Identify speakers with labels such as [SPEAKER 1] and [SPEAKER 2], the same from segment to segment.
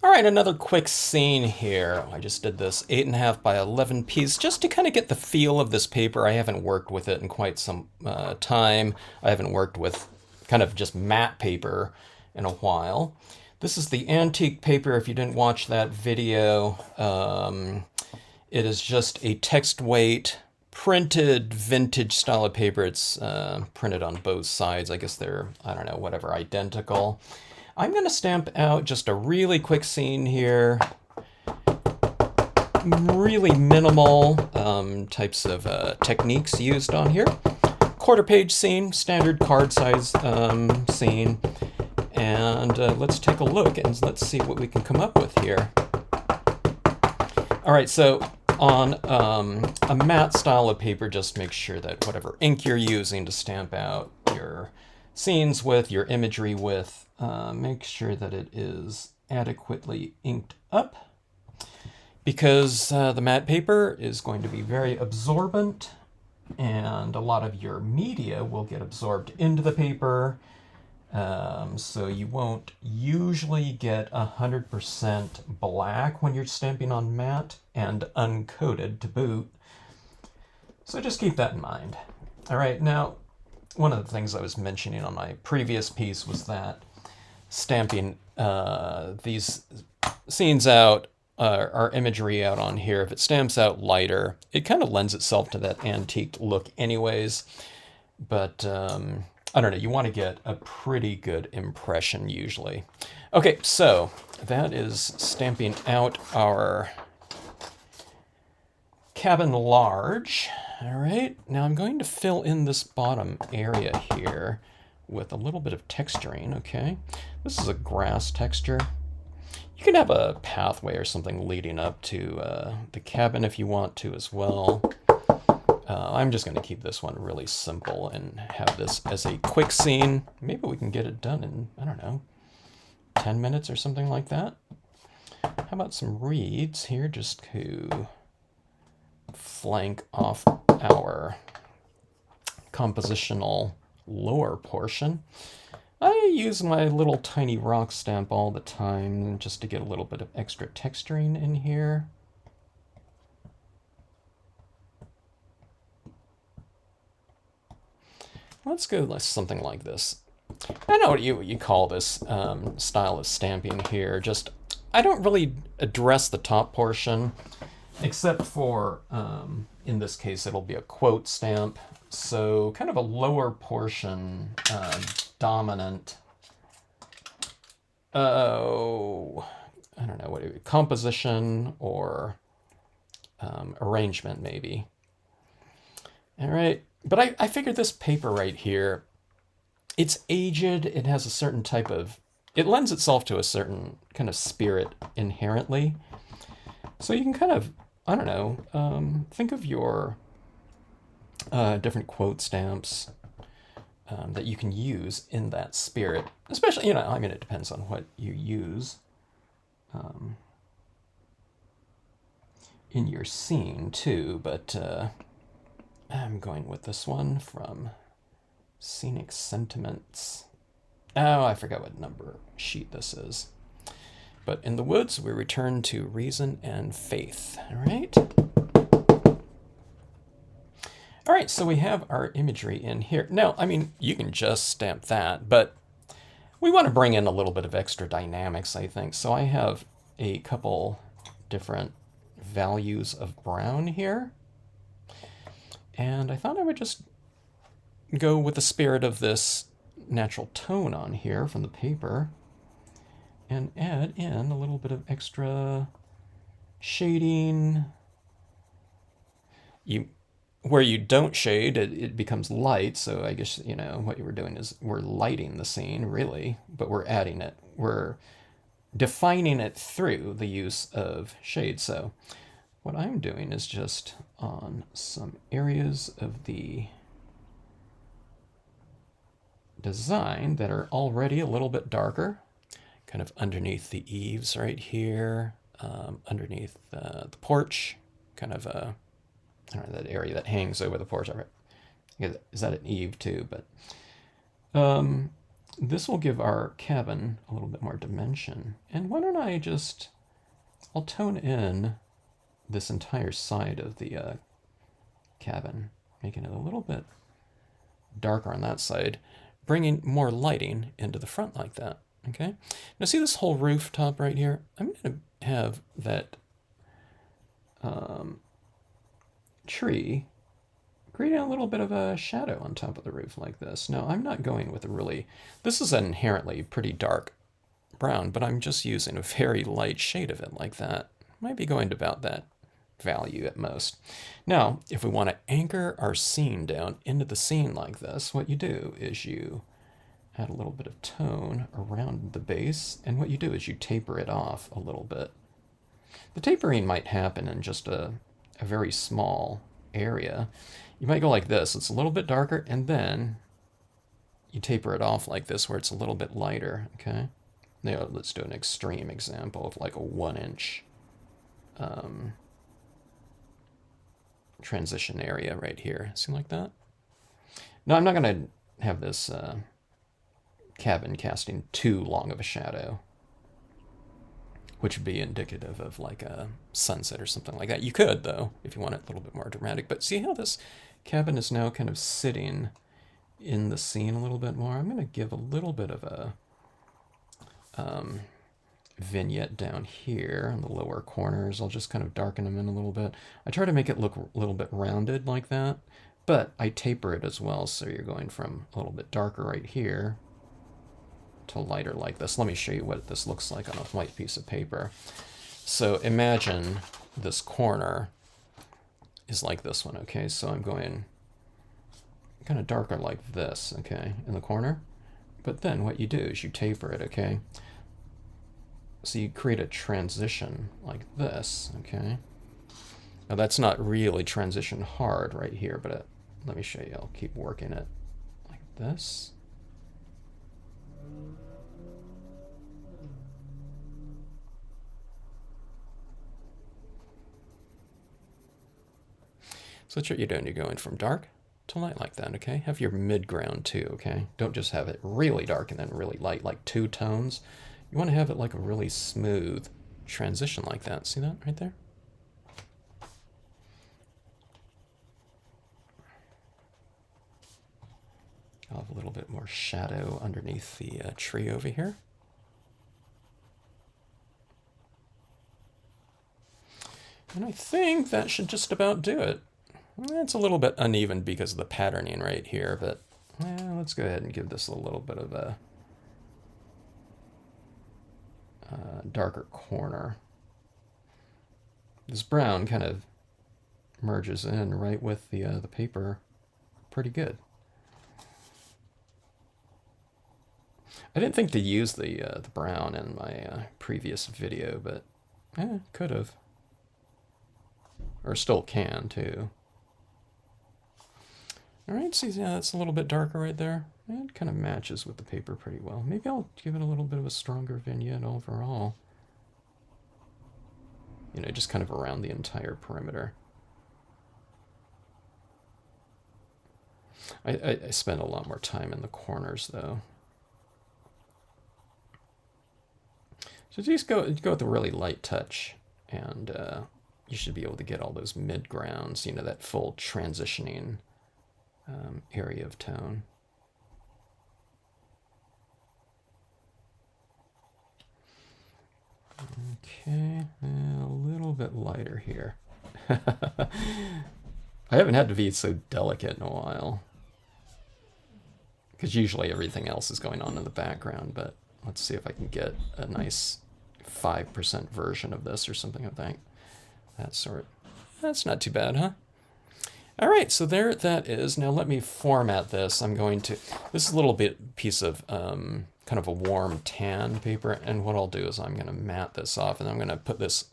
[SPEAKER 1] All right, another quick scene here. I just did this 8.5 by 11 piece just to kind of get the feel of this paper. I haven't worked with it in quite some time. I haven't worked with kind of just matte paper in a while. This is the antique paper. If you didn't watch that video, it is just a text weight printed vintage style of paper. It's printed on both sides. I guess they're, I don't know, whatever, identical. I'm going to stamp out just a really quick scene here. Really minimal types of techniques used on here. Quarter page scene, standard card size scene. And let's take a look and let's see what we can come up with here. All right, so on a matte style of paper, just make sure that whatever ink you're using to stamp out your scenes with, your imagery with, make sure that it is adequately inked up, because the matte paper is going to be very absorbent and a lot of your media will get absorbed into the paper. So you won't usually get 100% black when you're stamping on matte and uncoated to boot. So just keep that in mind. All right, now one of the things I was mentioning on my previous piece was that stamping these scenes out, our imagery out on here, if it stamps out lighter, it kind of lends itself to that antique look anyways. But I don't know, you want to get a pretty good impression usually. Okay, so that is stamping out our cabin large. All right, now I'm going to fill in this bottom area here with a little bit of texturing, okay? This is a grass texture. You can have a pathway or something leading up to the cabin if you want to as well. I'm just going to keep this one really simple and have this as a quick scene. Maybe we can get it done in, I don't know, 10 minutes or something like that. How about some reeds here just to flank off our compositional lower portion. I use my little tiny rock stamp all the time just to get a little bit of extra texturing in here. Let's go with something like this. I know what you call this style of stamping here. Just, I don't really address the top portion, except for, in this case, it'll be a quote stamp. So kind of a lower portion dominant, I don't know, what it would, composition or arrangement maybe. All right. But I figured this paper right here, it's aged, it has a certain type of, it lends itself to a certain kind of spirit inherently. So you can kind of, I don't know, think of your different quote stamps that you can use in that spirit. Especially, you know, I mean, it depends on what you use in your scene too, but I'm going with this one from Scenic Sentiments. Oh, I forgot what number sheet this is. But in the woods, we return to reason and faith. All right. All right, so we have our imagery in here. Now, I mean, you can just stamp that, but we want to bring in a little bit of extra dynamics, I think. So I have a couple different values of brown here. And I thought I would just go with the spirit of this natural tone on here from the paper and add in a little bit of extra shading. Where you don't shade, it becomes light, so I guess, you know, what you were doing is we're lighting the scene, really, but we're adding it. We're defining it through the use of shade. So what I'm doing is just on some areas of the design that are already a little bit darker, kind of underneath the eaves right here, underneath the porch, kind of I don't know, that area that hangs over the porch. Is that an eave too? But this will give our cabin a little bit more dimension. And why don't I'll tone in this entire side of the cabin, making it a little bit darker on that side, bringing more lighting into the front like that. Okay. Now see this whole rooftop right here? I'm going to have that tree creating a little bit of a shadow on top of the roof like this. Now I'm not going with this is an inherently pretty dark brown, but I'm just using a very light shade of it like that. Might be going to about that value at most. Now, if we want to anchor our scene down into the scene like this, what you do is you add a little bit of tone around the base, and what you do is you taper it off a little bit. The tapering might happen in just a very small area. You might go like this, it's a little bit darker, and then you taper it off like this where it's a little bit lighter, okay? Now let's do an extreme example of like a 1-inch transition area right here. See like that? Now I'm not going to have this cabin casting too long of a shadow, which would be indicative of like a sunset or something like that. You could, though, if you want it a little bit more dramatic. But see how this cabin is now kind of sitting in the scene a little bit more? I'm going to give a little bit of a vignette down here in the lower corners. I'll just kind of darken them in a little bit. I try to make it look a little bit rounded like that, but I taper it as well, so you're going from a little bit darker right here to lighter like this. Let me show you what this looks like on a white piece of paper. So imagine this corner is like this one, okay? So I'm going kind of darker like this, okay, in the corner. But then what you do is you taper it, okay? So you create a transition like this, okay? Now that's not really transition hard right here, but let me show you. I'll keep working it like this. So that's what you're doing. You're going from dark to light like that, okay? Have your mid-ground too, okay? Don't just have it really dark and then really light, like two tones. You want to have it like a really smooth transition like that. See that right there? I'll have a little bit more shadow underneath the tree over here. And I think that should just about do it. It's a little bit uneven because of the patterning right here, but let's go ahead and give this a little bit of a darker corner. This brown kind of merges in right with the paper pretty good. I didn't think to use the brown in my previous video, but could have. Or still can, too. Alright, see, yeah, that's a little bit darker right there. It kind of matches with the paper pretty well. Maybe I'll give it a little bit of a stronger vignette overall. You know, just kind of around the entire perimeter. I spend a lot more time in the corners, though. So just go with a really light touch, and you should be able to get all those mid-grounds, you know, that full transitioning area of tone. Okay, a little bit lighter here. I haven't had to be so delicate in a while, because usually everything else is going on in the background, but let's see if I can get a nice 5% version of this or something of that sort. That's not too bad, huh? All right, so there that is. Now let me format this. This is a little piece of kind of a warm tan paper, and what I'll do is I'm gonna matte this off, and I'm gonna put this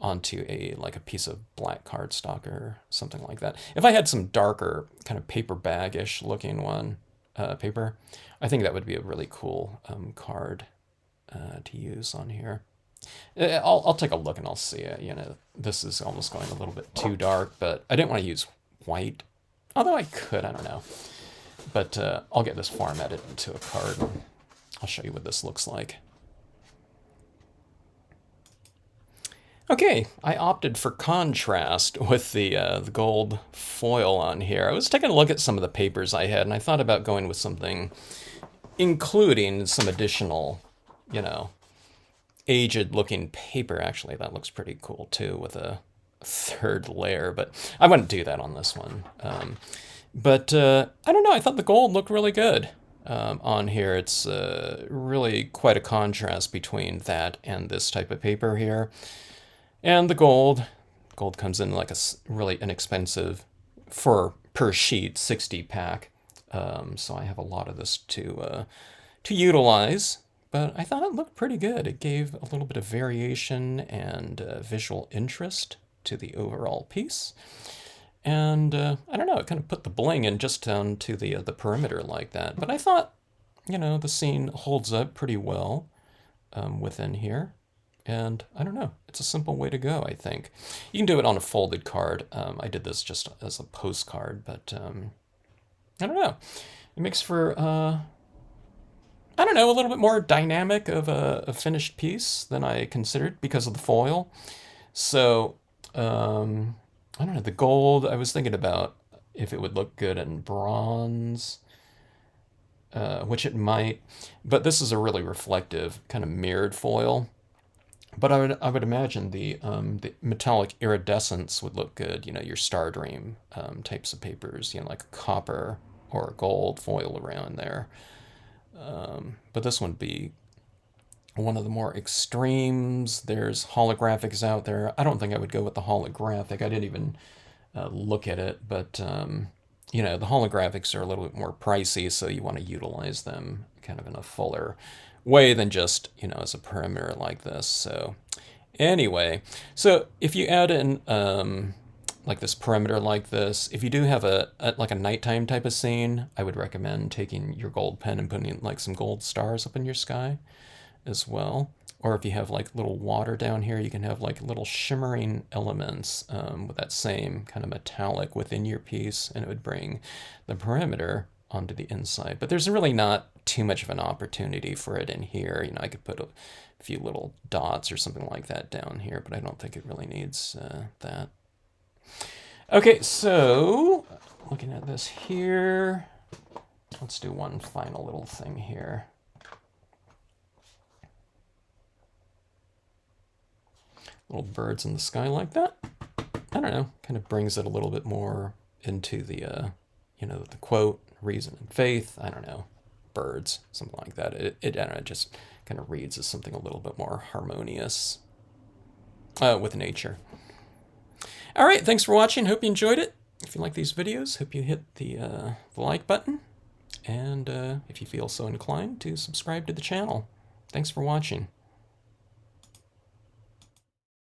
[SPEAKER 1] onto like a piece of black cardstock or something like that. If I had some darker kind of paper bag-ish looking paper, I think that would be a really cool card to use on here. I'll take a look and I'll see it. You know, this is almost going a little bit too dark, but I didn't want to use white. Although I could, I don't know. But I'll get this formatted into a card and I'll show you what this looks like. Okay, I opted for contrast with the gold foil on here. I was taking a look at some of the papers I had, and I thought about going with something including some additional, you know, aged-looking paper. Actually, that looks pretty cool, too, with a third layer, but I wouldn't do that on this one. But I don't know, I thought the gold looked really good on here. It's really quite a contrast between that and this type of paper here. And the gold comes in like a really inexpensive, per sheet, 60 pack. So I have a lot of this to utilize. But I thought it looked pretty good. It gave a little bit of variation and visual interest to the overall piece. And I don't know, it kind of put the bling in just down to the perimeter like that. But I thought, you know, the scene holds up pretty well within here. And I don't know, it's a simple way to go, I think. You can do it on a folded card. I did this just as a postcard, but I don't know. It makes for, I don't know, a little bit more dynamic of a finished piece than I considered because of the foil. So, I don't know, the gold, I was thinking about if it would look good in bronze, which it might. But this is a really reflective, kind of mirrored foil. But I would imagine the metallic iridescence would look good. You know, your Star Dream types of papers. You know, like a copper or a gold foil around there. But this would be one of the more extremes. There's holographics out there. I don't think I would go with the holographic. I didn't even look at it, but you know, the holographics are a little bit more pricey, so you want to utilize them kind of in a fuller way than just, you know, as a perimeter like this. So anyway, so if you add in like this perimeter like this, if you do have like a nighttime type of scene, I would recommend taking your gold pen and putting like some gold stars up in your sky as well. Or if you have like little water down here, you can have like little shimmering elements with that same kind of metallic within your piece, and it would bring the perimeter onto the inside. But there's really not too much of an opportunity for it in here. You know, I could put a few little dots or something like that down here, but I don't think it really needs that. Okay, so looking at this here, let's do one final little thing here. Little birds in the sky like that. I don't know, kind of brings it a little bit more into the, you know, the quote, reason and faith. I don't know, birds, something like that. I don't know, it just kind of reads as something a little bit more harmonious with nature. All right, thanks for watching. Hope you enjoyed it. If you like these videos, hope you hit the like button. And if you feel so inclined, to subscribe to the channel. Thanks for watching.